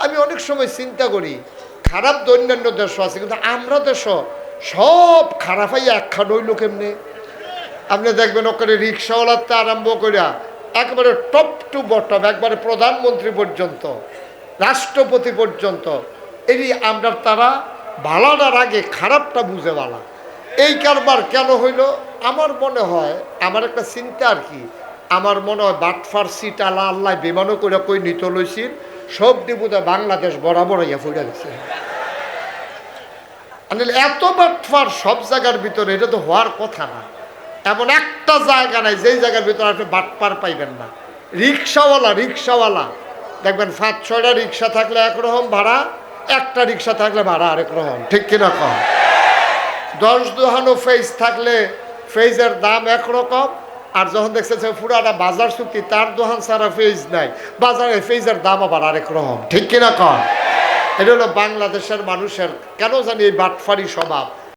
আমি অনেক সময় চিন্তা করি খারাপ দৈনন্দিন দেশও আছে, কিন্তু আমরা দেশও সব খারাপ হইয়া একখান হইল কেমনে। আপনি দেখবেন ওখানে রিক্সাওয়ালাতে আরম্ভ করিয়া একবারে টপ টু বটম, একবারে প্রধানমন্ত্রী পর্যন্ত, রাষ্ট্রপতি পর্যন্ত, এই আমরা তারা ভালোটার আগে খারাপটা বুঝে ভালা। এই কারবার কেন হইল? আমার মনে হয়, আমার একটা চিন্তা আর কি, আমার মনে হয় বাটফার সিট আল্লাহ আল্লাহ বিমানও করে কই নিত লইছিল, সব দিবুদে বাংলাদেশ বরাবর ইয়া ফুটে গেছে। এত বাটফার সব জায়গার ভিতরে, এটা তো হওয়ার কথা না। এমন একটা জায়গা নাই যেই জায়গার ভিতরে আপনি বাটপার পাইবেন না। রিক্সাওয়ালা দেখবেন 5-6টা রিক্সা থাকলে একরকম ভাড়া, একটা রিক্সা থাকলে ভাড়া আরেক রকম, ঠিক কিনা কম। 10 দোহানো ফেজ থাকলে ফেজের দাম একরকম, আর যখন দেখছে যে পুরাটা বাজার চুক্তি, তার দোহান ছাড়া ফেজ নাই, বাজারে ফেজের দাম আবার আরেক রকম, ঠিক কিনা কম। এটা হলো বাংলাদেশের মানুষের কেন জানি এই বাটফারি স্বভাব।